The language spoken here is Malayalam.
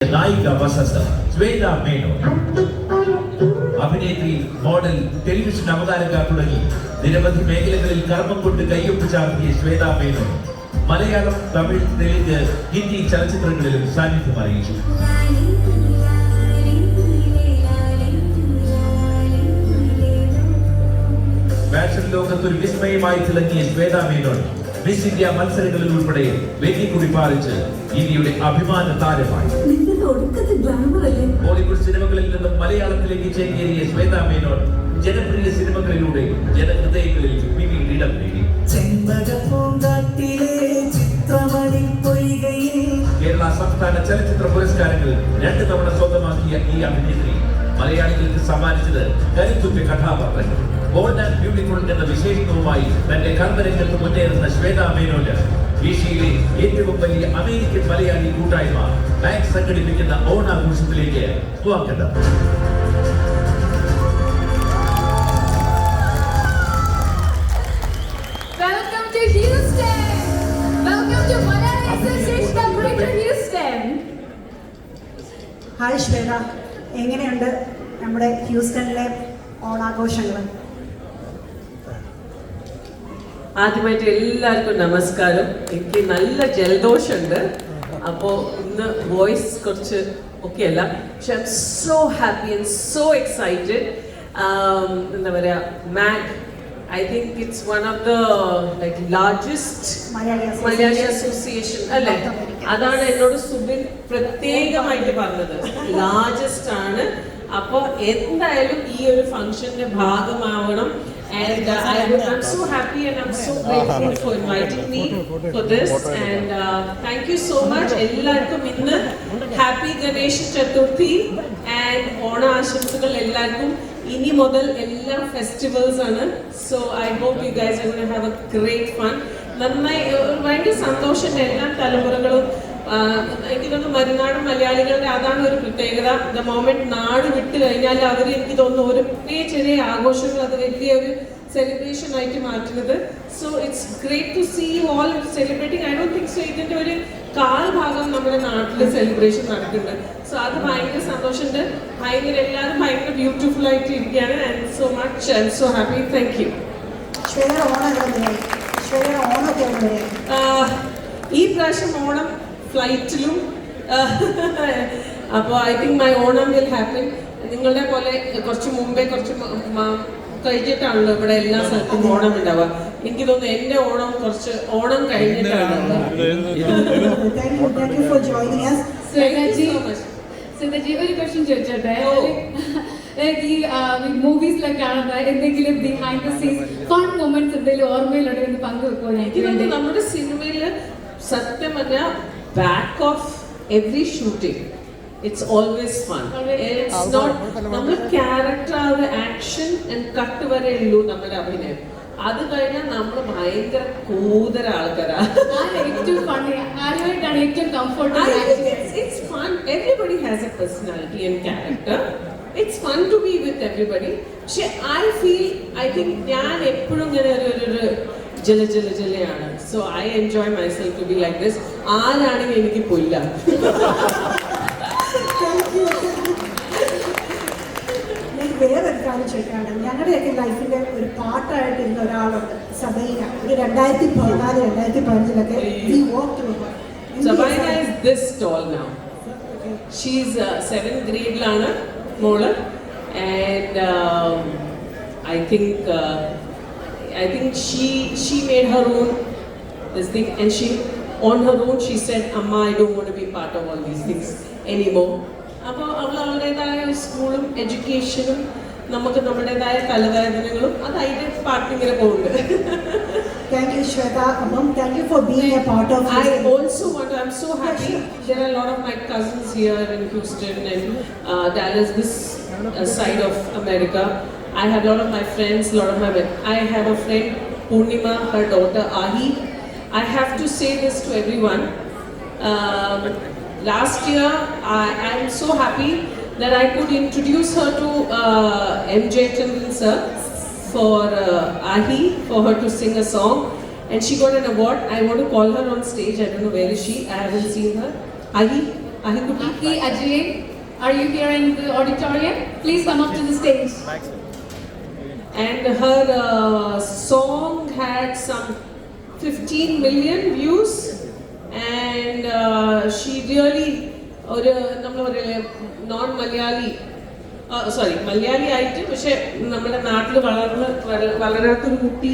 നായിക വസന്ത ശ്വേത മേനോൻ, അഭിനേത്രി, മോഡൽ, ടെലിവിഷൻ അവതാരക തുടങ്ങി നിരവധി മേഖലകളിൽ കർമ്മം കൊണ്ട് കയ്യൊപ്പ് ചാർത്തിയ ശ്വേത മേനോൻ മലയാളം, തമിഴ്, തെലുങ്ക്, ഹിന്ദി ചലച്ചിത്രങ്ങളിലും സാന്നിധ്യം അറിയിച്ചു. ഫാഷൻ ലോകത്ത് ഒരു വിസ്മയമായി തിളങ്ങിയ ശ്വേത മേനോൻ മിസ് ഇന്ത്യ മത്സരങ്ങളിൽ ഉൾപ്പെടെ വേദി കുറിപ്പാറിച്ച് ഇന്ത്യയുടെ അഭിമാന താരമായി. ബോളിവുഡ് സിനിമകളിൽ നിന്നും മലയാളത്തിലേക്ക് ചേക്കേറിയ ശ്വേത മേനോൻ ജനപ്രിയ സിനിമകളിലൂടെ ജനഹൃദയങ്ങളിൽ പിന്നീട് ഇടം നേടി. കേരള സംസ്ഥാന ചലച്ചിത്ര പുരസ്കാരങ്ങൾ 2 തവണ സ്വന്തമാക്കിയ ഈ അഭിനേത്രി മലയാളികൾക്ക് സമ്മാനിച്ചത് കരുത്തുറ്റ കഥാപാത്രങ്ങൾ. ബോൾഡ് ആൻഡ് ബ്യൂട്ടിഫുൾ എന്ന വിശേഷണവുമായി തന്റെ കർമ്മരംഗത്ത് മുന്നേറുന്ന ശ്വേത മേനോന് ഏഷ്യയിലെ ഏറ്റവും വലിയ അമേരിക്കൻ മലയാളി കൂട്ടായ്മ ബാങ്ക് സംഘടിപ്പിക്കുന്ന ഓണാഘോഷത്തിലേക്ക് സ്വാഗതം. ഹായ് ശ്വേത, എങ്ങനെയുണ്ട് നമ്മുടെ ഹ്യൂസ്റ്റണിലെ ഓണാഘോഷങ്ങൾ? ആദ്യമായിട്ട് എല്ലാവർക്കും നമസ്കാരം. എനിക്ക് നല്ല ജലദോഷമുണ്ട്, അപ്പോൾ ഇന്ന് വോയിസ് കുറച്ച് ഓക്കെ അല്ല. പക്ഷെ I M so happy and so excited. എന്താ പറയുക, Mac I think it's one of the largest Malayali association അല്ലേ? അതാണ് എന്നോട് സുബിൻ പ്രത്യേകമായിട്ട് പറഞ്ഞത്, ലാർജസ്റ്റ് ആണ്. അപ്പോൾ എന്തായാലും ഈ ഒരു ഫംഗ്ഷന്റെ ഭാഗമാവണം. And I'm so happy and I'm so grateful for inviting me for this. And thank you so much. എല്ലാവർക്കും ഇന്ന് ഹാപ്പി ഗണേശ ചതുർത്ഥി and ഓണ ആശംസകൾ എല്ലാവർക്കും. ഇനി മുതൽ എല്ലാ ഫെസ്റ്റിവൽസ് ആണ്. So I hope you guys are gonna have a great fun. നന്നായി ഭയങ്കര സന്തോഷം. എല്ലാ തലമുറകളും എനിക്ക് തോന്നുന്നു മറുനാട് മലയാളികളുടെ അതാണ് ഒരു പ്രത്യേകത. ദ മൊമെന്റ് നാട് വിട്ട് കഴിഞ്ഞാൽ അവർ എനിക്ക് തോന്നുന്നു ഒരു ചെറിയ ആഘോഷങ്ങൾ അത് വലിയൊരു സെലിബ്രേഷൻ ആയിട്ട് മാറ്റുന്നത്. So it's great to see you all celebrating. I don't think so ഇതിന്റെ ഒരു ഭാഗം നമ്മുടെ നാട്ടിൽ സെലിബ്രേഷൻ നടക്കുന്നുണ്ട്. സോ അത് ഭയങ്കര സന്തോഷമുണ്ട്. എല്ലാവരും ഭയങ്കര ബ്യൂട്ടിഫുൾ ആയിട്ട് ഇരിക്കുകയാണ്. And so much I M so happy. Thank you. ഈ പ്രാവശ്യം ഓണം ഫ്ലൈറ്റിലും, അപ്പോൾ I think my Onam will happen. നിങ്ങളുടെ പോലെ കുറച്ച് മുമ്പേ കുറച്ച് കഴിഞ്ഞിട്ടാണല്ലോ ഇവിടെ എല്ലാ സ്ഥലത്തും ഓണം ഉണ്ടാവുക. എനിക്ക് തോന്നുന്നു എന്റെ ഓണം കുറച്ച് ഓണം കഴിഞ്ഞിട്ടാണ്. ഒരു ക്വസ്റ്റ്യൻ ചോദിച്ചോട്ടെ, ഈ മൂവീസിലൊക്കെ കാണുന്ന എന്തെങ്കിലും behind the scenes fun moments എന്തെങ്കിലും ഓർമ്മയിലുണ്ടെന്ന് പങ്കുവെക്കുവാനായിട്ട്? നമ്മുടെ സിനിമയിൽ സത്യം പറഞ്ഞാൽ back of every shooting it's always fun. It's not നമ്മൾ ക്യാരക്ടർ ആ ഒരു ആക്ഷൻ ആൻഡ് കട്ട് വരെ ഉള്ളൂ നമ്മുടെ അഭിനയം. അത് കഴിഞ്ഞാൽ നമ്മൾ ഭയങ്കര കൂതര ആൾക്കാരാണ്. ഏറ്റവും ഫണ്ണി ആരുമായിട്ടാണ് ഏറ്റവും comfortable? It's fun. Everybody has a personality and character. It's fun to be with everybody. പക്ഷെ I think ഞാൻ എപ്പോഴും ഇങ്ങനെ ഒരു ജലയാണ്. So I enjoy myself to be like this. ആരാണെങ്കിൽ എനിക്ക് പൊല്ല. വേറൊരു കാര്യം ചോദിക്കാണ്. ഞങ്ങളുടെയൊക്കെ ലൈഫിന്റെ ഒരു പാട്ടായിട്ട് ഇരുന്ന ഒരാളുണ്ട്, സബൈന. ഒരു 2014-2015 Sabina is this tall now. She's 7th grade മോള്. And I think she made her own this thing, and she on her own she said, Amma, I don't want to be part of all these things anymore. അപ്പോൾ അവളുടേതായ സ്കൂളും എഡ്യൂക്കേഷനും നമുക്ക് നമ്മുടേതായ തലവേദനകളും അത് അതിന്റെ പാട്ടിങ്ങനെ പോകുന്നുണ്ട്. Thank you, Shweta. Thank you for being a part of. I also want to, I'm so happy. There are a lot of my cousins here in Houston and Dallas, this side of America. I have a lot of my friends, I have a friend, Purnima, her daughter Ahi. I have to say this to everyone. Last year, I am so happy that I could introduce her to MJ Chandran sir for Ahi, for her to sing a song, and she got an award. I want to call her on stage. I don't know where is she. I haven't seen her. Ahi, Ahikutti. Aki Ajay, are you here in the auditorium? Please come up to the stage. And her song had some 15 million views, and she really non-Malayali, Malayali ആയിട്ട് പക്ഷെ നമ്മുടെ നാട്ടിൽ വളരാത്തൊരു കുട്ടി